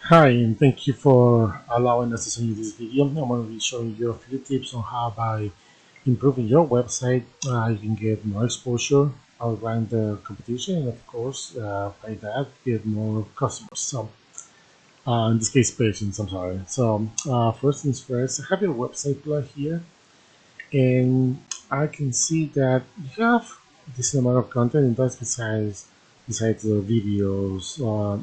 Hi, and thank you for allowing us to send you this video. I'm going to be showing you a few tips on how by improving your website you can get more exposure, outrank the competition, and of course by that get more customers. So in this case, patients. I'm sorry. So first things first, I have your website plug here, and I can see that you have this amount of content, and that's besides the videos,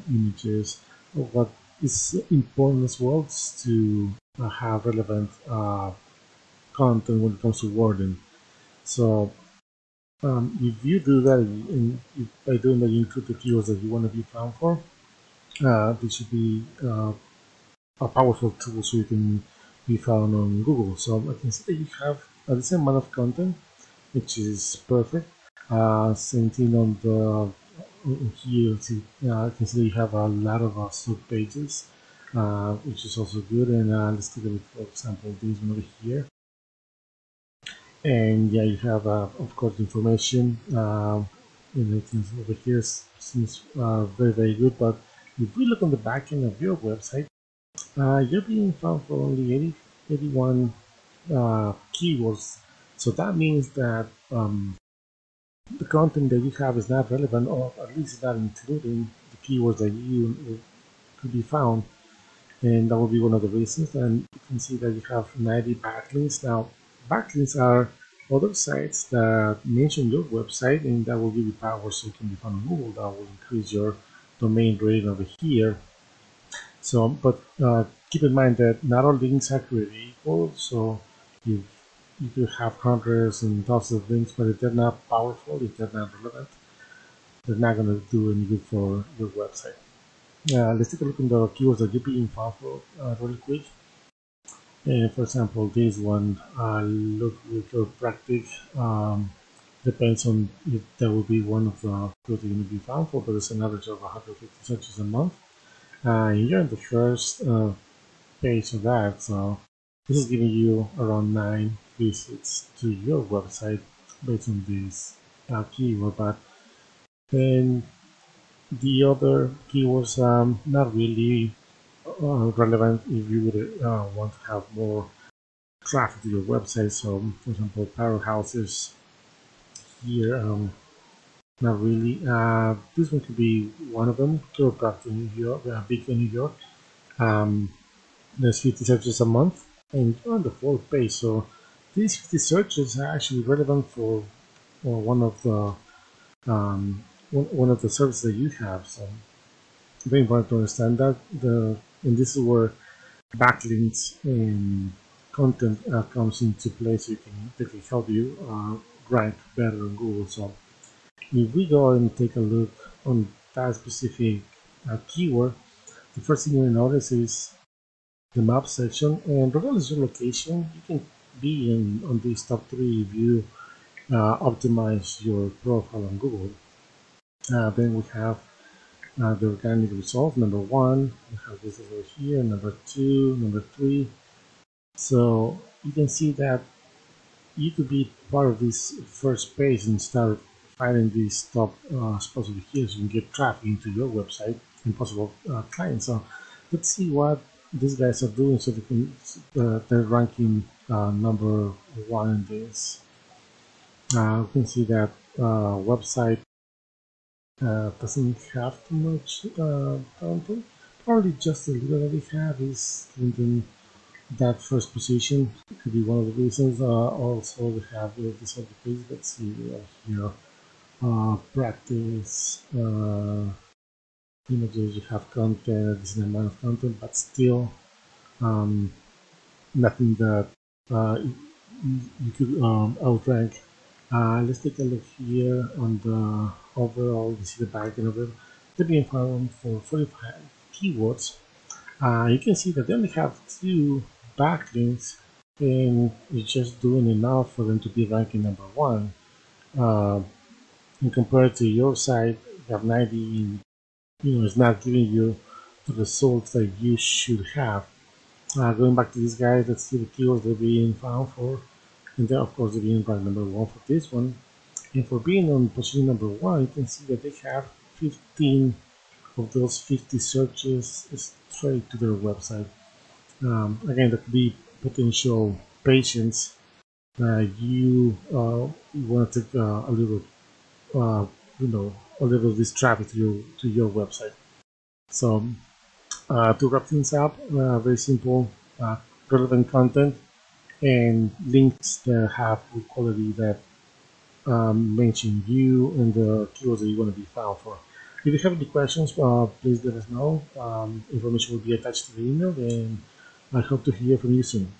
images. What is important as well is to have relevant content when it comes to wording. So if you do that, and if by doing that you include the keywords that you want to be found for, this should be a powerful tool so you can be found on Google. So I can see that you have the same amount of content, which is perfect. Same thing on the here. See, I can see that you have a lot of stock pages, which is also good. And let's take a look, for example, this one over here. And yeah, you have, of course, information. Things over here seems very, very good. But if we look on the back end of your website, you're being found for only 81 keywords. So that means that the content that you have is not relevant, or at least not including the keywords that you could be found. And that will be one of the reasons. And you can see that you have 90 backlinks. Now, backlinks are other sites that mention your website, and that will give you power so you can be found on Google. That will increase your domain rating over here. So, but keep in mind that not all links are created equal. So, if you could have hundreds and thousands of links, but if they're not powerful, if they're not relevant, they're not going to do any good for your website. Let's take a look at the keywords that you're being found for really quick. And for example, this one, look with Chiropractic. Depends on if that will be one of the keywords you're going to be found for, but it's an average of 150 searches a month. You're in the first page of that, so this is giving you around 9 visits to your website based on this keyword. But then the other keywords not really relevant if you would want to have more traffic to your website. So, for example, powerhouses here, not really. This one could be one of them. Chiropractic in New York, big in New York. Um, there's 50 searches a month, and you're on the fourth page. So these 50 searches are actually relevant for one of the one of the services that you have. So very important to understand that and this is where backlinks and content comes into play, so they can help you rank better on Google. So if we go and take a look on that specific keyword, the first thing you'll notice is the map section, and regardless of your location, you can be in on these top three if you optimize your profile on Google. Then we have the organic results. Number one, we have this over here. Number two, number three. So you can see that you could be part of this first page and start finding these top spots over here, so you can get traffic into your website and possible clients. So let's see what these guys are doing, so they can they're ranking number one in this. You can see that website doesn't have too much content. Probably just the little that they have is in that first position. It could be one of the reasons. Also, we have this other page. Let's see here. Practice images. You have content. This is the amount of content, but still nothing that you could outrank. Let's take a look here on the overall. You see the backend of it. They're being found for 45 keywords. You can see that they only have 2 backlinks, and it's just doing enough for them to be ranking number one. And compared to your site, you have 90. It's not giving you the results that you should have. Going back to this guy, let's see the keywords they're being found for, and then of course they're being ranked number one for this one. And for being on position number one, you can see that they have 15 of those 50 searches straight to their website. Again, that could be potential patients. You want to take a little, uh, a little of this traffic to your website. So to wrap things up, very simple, relevant content and links that have good quality that mention you and the keywords that you want to be found for. If you have any questions, please let us know. Information will be attached to the email, and I hope to hear from you soon.